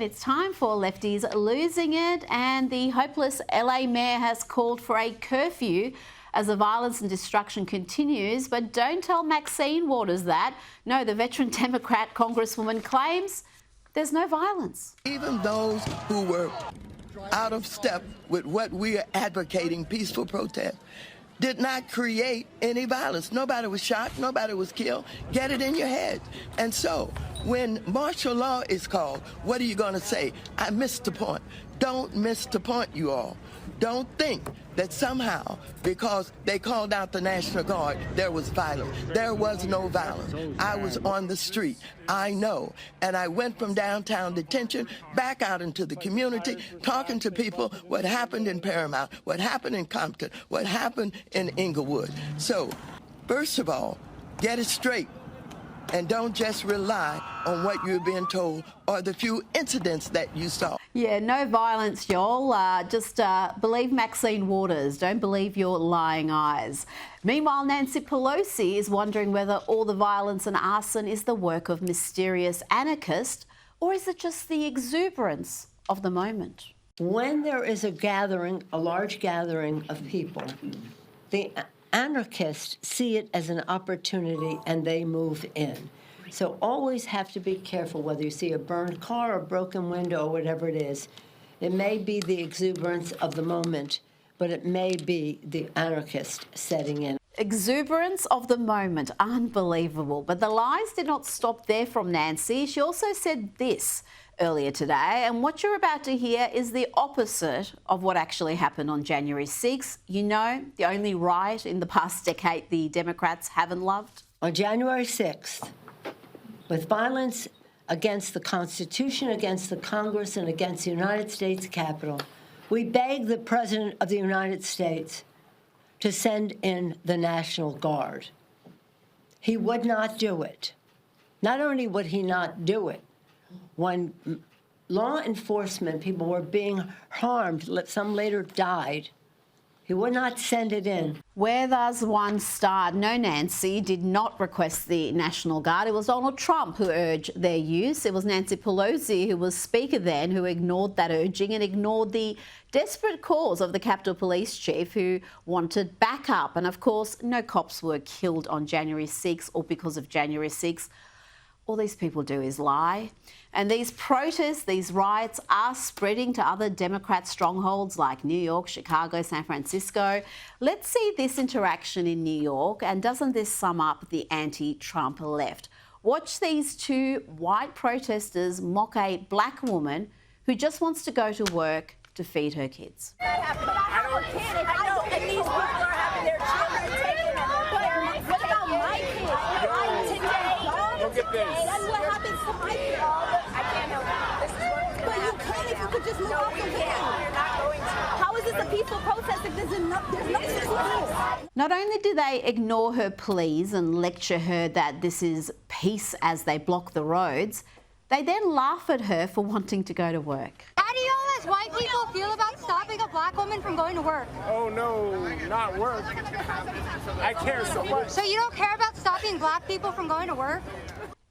It's time for Lefties Losing It, and the hopeless LA mayor has called for a curfew as the violence and destruction continues. But don't tell Maxine Waters that. No, the veteran Democrat congresswoman claims there's no violence. Even those who were out of step with what we are advocating, peaceful protest, did not create any violence. Nobody was shot, nobody was killed. Get it in your head. And so when martial law is called, what are you going to say? I missed the point. Don't miss the point, you all. Don't think that somehow, because they called out the National Guard, there was violence. There was no violence. I was on the street. I know. And I went from downtown detention back out into the community, talking to people what happened in Paramount, what happened in Compton, what happened in Inglewood. So, first of all, get it straight. And don't just rely on what you're being told or the few incidents that you saw. Yeah, no violence, y'all. Just believe Maxine Waters. Don't believe your lying eyes. Meanwhile, Nancy Pelosi is wondering whether all the violence and arson is the work of mysterious anarchists, or is it just the exuberance of the moment? When there is a gathering, a large gathering of people, the anarchists see it as an opportunity and they move in. So always have to be careful whether you see a burned car or broken window or whatever it is. It may be the exuberance of the moment, but it may be the anarchist setting in. Exuberance of the moment. Unbelievable. But the lies did not stop there from Nancy. She also said this earlier today, and what you're about to hear is the opposite of what actually happened on January 6th. You know, the only riot in the past decade the Democrats haven't loved. On January 6th, with violence against the Constitution, against the Congress, and against the United States Capitol, we begged the President of the United States to send in the National Guard. He would not do it. Not only would he not do it, when law enforcement people were being harmed, some later died, he would not send it in. Where does one start? No, Nancy did not request the National Guard. It was Donald Trump who urged their use. It was Nancy Pelosi, who was Speaker then, who ignored that urging and ignored the desperate calls of the Capitol Police Chief, who wanted backup. And of course, no cops were killed on January 6th or because of January 6th. All these people do is lie. And these protests, these riots are spreading to other Democrat strongholds like New York, Chicago, San Francisco. Let's see this interaction in New York, and doesn't this sum up the anti-Trump left? Watch these two white protesters mock a black woman who just wants to go to work to feed her kids. I don't care. I know, and these people are having their children taken. But what about my kids? Look at this. And what happens to my kids? I can't help it. This is what but you can if you could just move out the way. We're not going to. How is this a peaceful protest if there's nothing to do? Not only do they ignore her pleas and lecture her that this is peace as they block the roads, they then laugh at her for wanting to go to work. How do you all as white people feel about stopping a black woman from going to work? Oh no, not work. I care so much. So you don't care about stopping black people from going to work?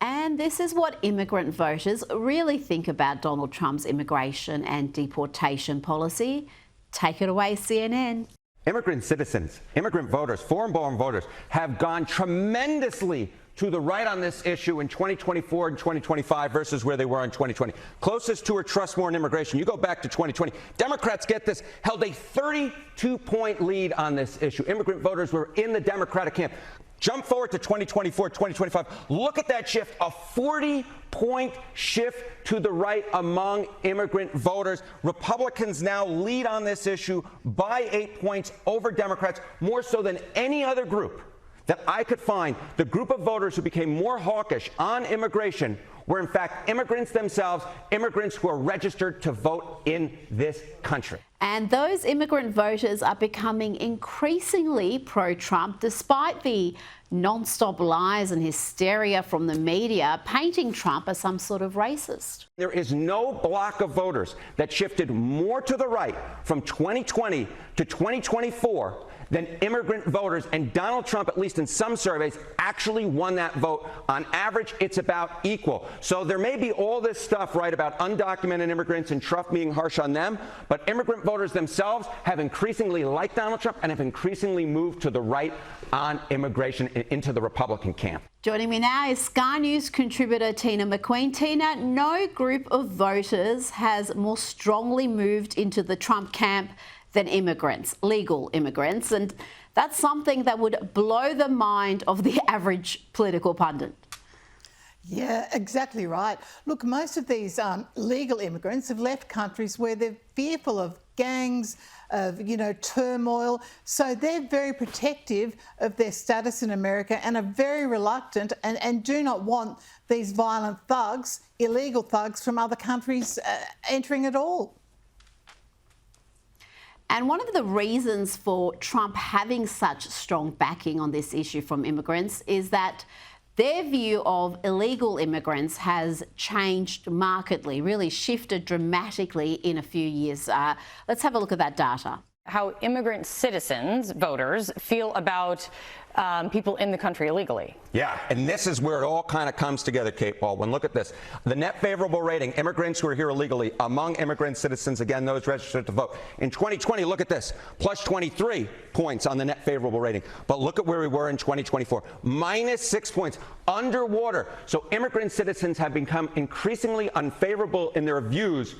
And this is what immigrant voters really think about Donald Trump's immigration and deportation policy. Take it away, CNN. Immigrant citizens, immigrant voters, foreign-born voters have gone tremendously to the right on this issue in 2024 and 2025 versus where they were in 2020. Closest to or trust more in immigration. You go back to 2020. Democrats, get this, held a 32-point lead on this issue. Immigrant voters were in the Democratic camp. Jump forward to 2024, 2025. Look at that shift, a 40-point shift to the right among immigrant voters. Republicans now lead on this issue by 8 points over Democrats, more so than any other group that I could find. The group of voters who became more hawkish on immigration were in fact immigrants themselves, immigrants who are registered to vote in this country. And those immigrant voters are becoming increasingly pro-Trump, despite the non-stop lies and hysteria from the media painting Trump as some sort of racist. There is no block of voters that shifted more to the right from 2020 to 2024 than immigrant voters, and Donald Trump, at least in some surveys, actually won that vote. On average, it's about equal. So there may be all this stuff, right, about undocumented immigrants and Trump being harsh on them, but immigrant voters themselves have increasingly liked Donald Trump and have increasingly moved to the right on immigration into the Republican camp. Joining me now is Sky News contributor Tina McQueen. Tina, no group of voters has more strongly moved into the Trump camp than immigrants, legal immigrants, and that's something that would blow the mind of the average political pundit. Yeah, exactly right. Look, most of these legal immigrants have left countries where they're fearful of gangs, of, turmoil. So they're very protective of their status in America and are very reluctant and do not want these violent thugs, illegal thugs from other countries entering at all. And one of the reasons for Trump having such strong backing on this issue from immigrants is that their view of illegal immigrants has changed markedly, really shifted dramatically in a few years. Let's have a look at that data. How immigrant citizens, voters, feel about people in the country illegally. Yeah, and this is where it all kind of comes together, Kate Baldwin. Look at this. The net favorable rating, immigrants who are here illegally, among immigrant citizens, again, those registered to vote. In 2020, look at this, plus 23 points on the net favorable rating. But look at where we were in 2024, minus 6 points, underwater. So immigrant citizens have become increasingly unfavorable in their views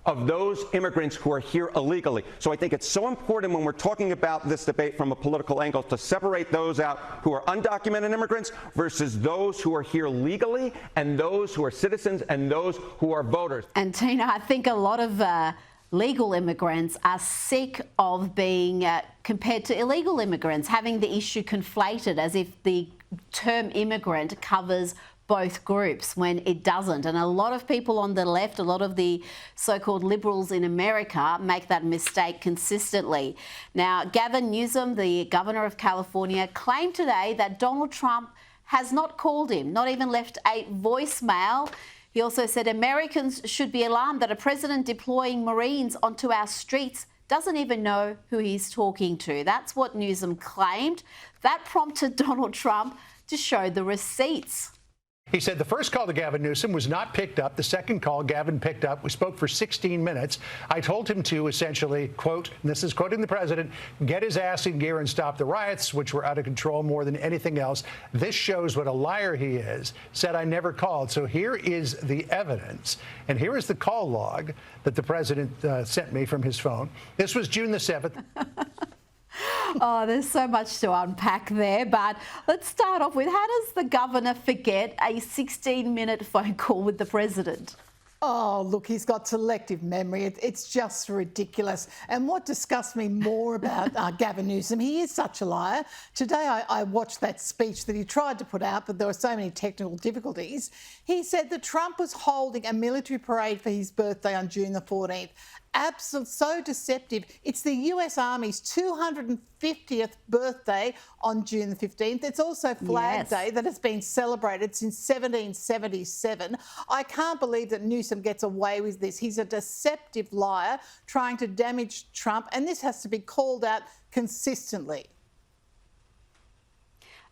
of those immigrants who are here illegally. So I think it's so important when we're talking about this debate from a political angle to separate those out who are undocumented immigrants versus those who are here legally and those who are citizens and those who are voters. And Tina, I think a lot of legal immigrants are sick of being compared to illegal immigrants, having the issue conflated as if the term immigrant covers both groups when it doesn't. And a lot of people on the left, a lot of the so-called liberals in America make that mistake consistently. Now, Gavin Newsom, the governor of California, claimed today that Donald Trump has not called him, not even left a voicemail. He also said Americans should be alarmed that a president deploying Marines onto our streets doesn't even know who he's talking to. That's what Newsom claimed. That prompted Donald Trump to show the receipts. He said the first call to Gavin Newsom was not picked up. The second call Gavin picked up. We spoke for 16 minutes. I told him to essentially, quote, and this is quoting the president, get his ass in gear and stop the riots, which were out of control more than anything else. This shows what a liar he is. Said I never called. So here is the evidence. And here is the call log that the president sent me from his phone. This was June the 7th. Oh, there's so much to unpack there, but let's start off with, how does the governor forget a 16-minute phone call with the president? Oh, look, he's got selective memory. It's just ridiculous. And what disgusts me more about Gavin Newsom, he is such a liar. Today I watched that speech that he tried to put out, but there were so many technical difficulties. He said that Trump was holding a military parade for his birthday on June the 14th. Absolutely, so deceptive. It's the US Army's 250th birthday on June the 15th. It's also Flag Day that has been celebrated since 1777. I can't believe that Newsom gets away with this. He's a deceptive liar trying to damage Trump, and this has to be called out consistently.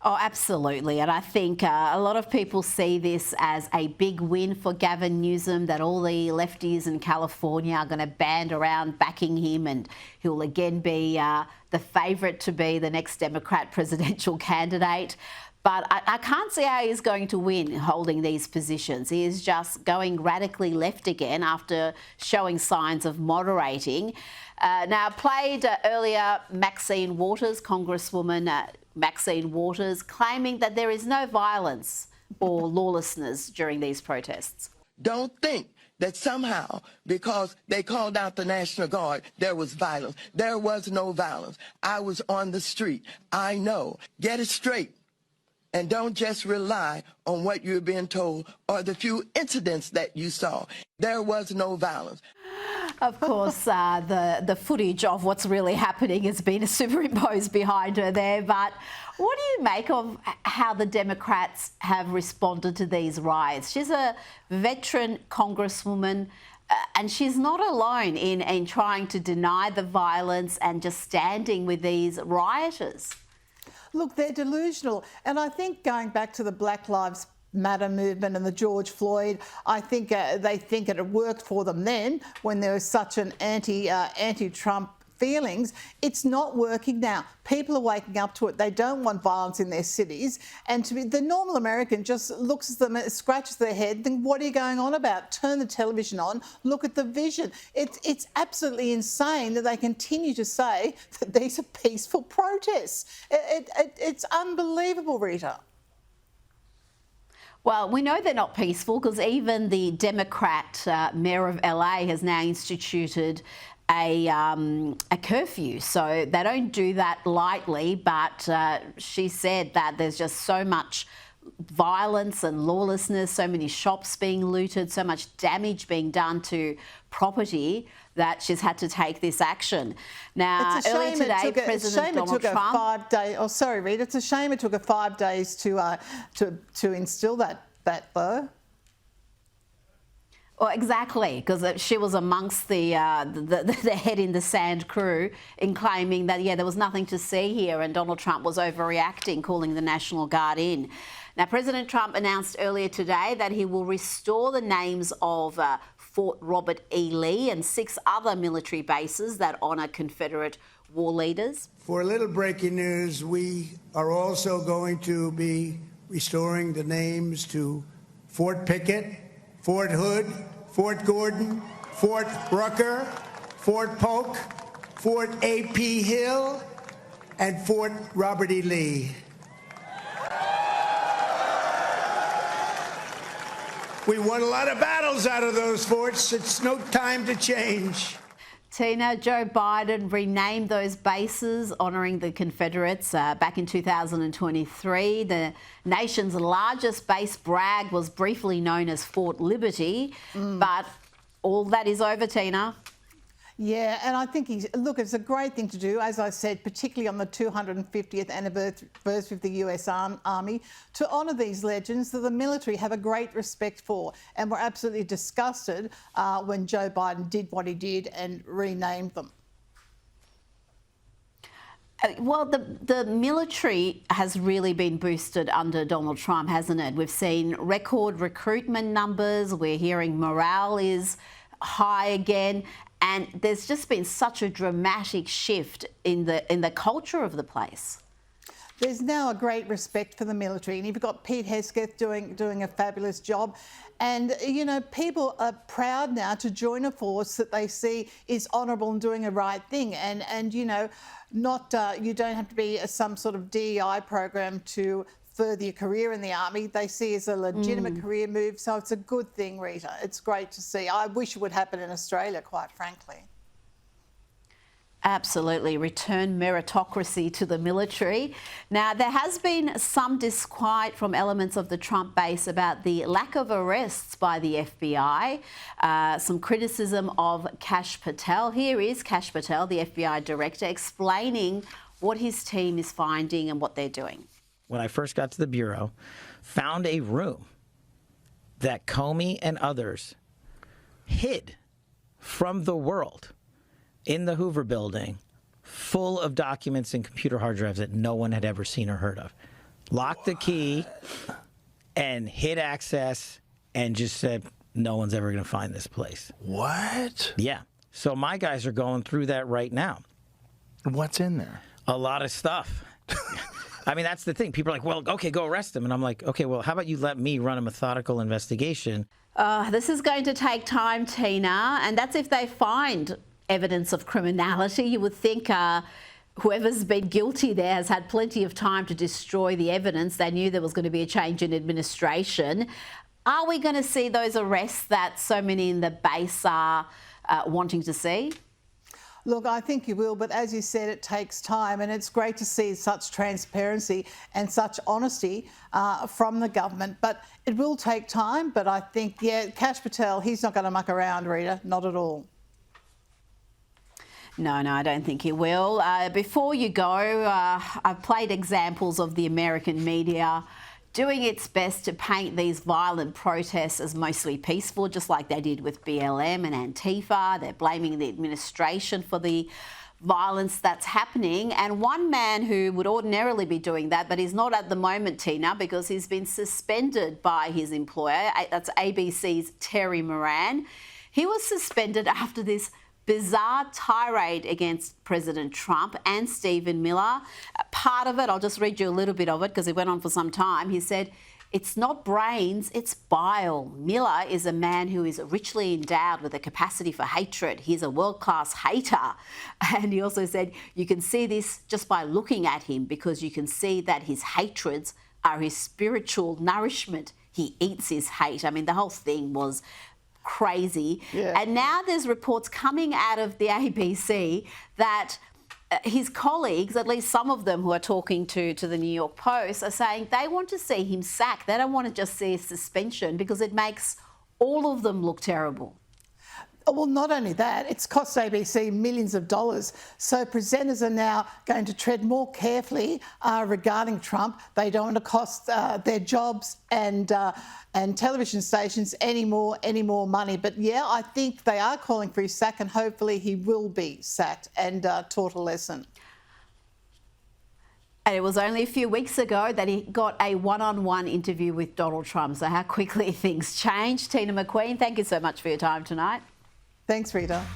Oh, absolutely. And I think a lot of people see this as a big win for Gavin Newsom, that all the lefties in California are going to band around backing him and he'll again be the favourite to be the next Democrat presidential candidate. But I can't see how he's going to win holding these positions. He is just going radically left again after showing signs of moderating. Now, I played earlier Maxine Waters, Congresswoman Maxine Waters, claiming that there is no violence or lawlessness during these protests. Don't think that somehow, because they called out the National Guard, there was violence. There was no violence. I was on the street. I know. Get it straight. And don't just rely on what you're being told or the few incidents that you saw. There was no violence. Of course, the footage of what's really happening has been superimposed behind her there. But what do you make of how the Democrats have responded to these riots? She's a veteran congresswoman, and she's not alone in trying to deny the violence and just standing with these rioters. Look, they're delusional. And I think going back to the Black Lives Matter movement and the George Floyd, I think they think it worked for them then when there was such an anti-Trump feelings. It's not working now. People are waking up to it. They don't want violence in their cities. And the normal American just looks at them, scratches their head, think, what are you going on about? Turn the television on, look at the vision. It's absolutely insane that they continue to say that these are peaceful protests. It's unbelievable, Rita. Well, we know they're not peaceful because even the Democrat mayor of LA has now instituted a curfew. So they don't do that lightly, but she said that there's just so much violence and lawlessness, so many shops being looted, so much damage being done to property that she's had to take this action. Now, earlier today, President Donald Trump... Rita, it's a shame it took her 5 days to instill that though. Well, exactly, because she was amongst the head in the sand crew in claiming that, there was nothing to see here and Donald Trump was overreacting, calling the National Guard in. Now, President Trump announced earlier today that he will restore the names of Fort Robert E. Lee and 6 other military bases that honour Confederate war leaders. For a little breaking news, we are also going to be restoring the names to Fort Pickett, Fort Hood, Fort Gordon, Fort Rucker, Fort Polk, Fort A.P. Hill, and Fort Robert E. Lee. We won a lot of battles out of those forts. It's no time to change. Tina, Joe Biden renamed those bases honouring the Confederates back in 2023. The nation's largest base, Bragg, was briefly known as Fort Liberty, but all that is over, Tina. Yeah, and I think it's a great thing to do, as I said, particularly on the 250th anniversary of the US Army, to honour these legends that the military have a great respect for. And we're absolutely disgusted when Joe Biden did what he did and renamed them. Well, the military has really been boosted under Donald Trump, hasn't it? We've seen record recruitment numbers. We're hearing morale is high again. And there's just been such a dramatic shift in the culture of the place. There's now a great respect for the military, and you've got Pete Hesketh doing a fabulous job. And, people are proud now to join a force that they see is honourable and doing the right thing. And you don't have to be some sort of DEI program to further your career in the Army. They see it as a legitimate career move, so it's a good thing, Rita. It's great to see. I wish it would happen in Australia, quite frankly. Absolutely. Return meritocracy to the military. Now, there has been some disquiet from elements of the Trump base about the lack of arrests by the FBI. Some criticism of Kash Patel. Here is Kash Patel, the FBI director, explaining what his team is finding and what they're doing. When I first got to the Bureau, found a room that Comey and others hid from the world in the Hoover Building, full of documents and computer hard drives that no one had ever seen or heard of. Locked the key and hid access and just said, no one's ever going to find this place. What? Yeah. So my guys are going through that right now. What's in there? A lot of stuff. I mean, that's the thing. People are like, well, okay, go arrest him. And I'm like, okay, well, how about you let me run a methodical investigation? This is going to take time, Tina, and that's if they find evidence of criminality. You would think whoever's been guilty there has had plenty of time to destroy the evidence. They knew there was going to be a change in administration. Are we going to see those arrests that so many in the base are wanting to see? Look, I think you will, but as you said, it takes time, and it's great to see such transparency and such honesty from the government. But it will take time, but I think, Kash Patel, he's not going to muck around, Rita, not at all. No, I don't think he will. Before you go, I've played examples of the American media doing its best to paint these violent protests as mostly peaceful, just like they did with BLM and Antifa. They're blaming the administration for the violence that's happening. And one man who would ordinarily be doing that, but he's not at the moment, Tina, because he's been suspended by his employer. That's ABC's Terry Moran. He was suspended after this bizarre tirade against President Trump and Stephen Miller. Part of it, I'll just read you a little bit of it because it went on for some time. He said, "It's not brains, it's bile. Miller is a man who is richly endowed with a capacity for hatred. He's a world-class hater." And he also said, "You can see this just by looking at him because you can see that his hatreds are his spiritual nourishment. He eats his hate." I mean, the whole thing was crazy. Yeah. And now there's reports coming out of the ABC that his colleagues, at least some of them who are talking to the New York Post, are saying they want to see him sacked. They don't want to just see a suspension because it makes all of them look terrible. Well, not only that, it's cost ABC millions of dollars. So presenters are now going to tread more carefully regarding Trump. They don't want to cost their jobs and television stations any more money. But yeah, I think they are calling for his sack, and hopefully he will be sacked and taught a lesson. And it was only a few weeks ago that he got a one-on-one interview with Donald Trump. So how quickly things change. Tina McQueen, thank you so much for your time tonight. Thanks, Rita.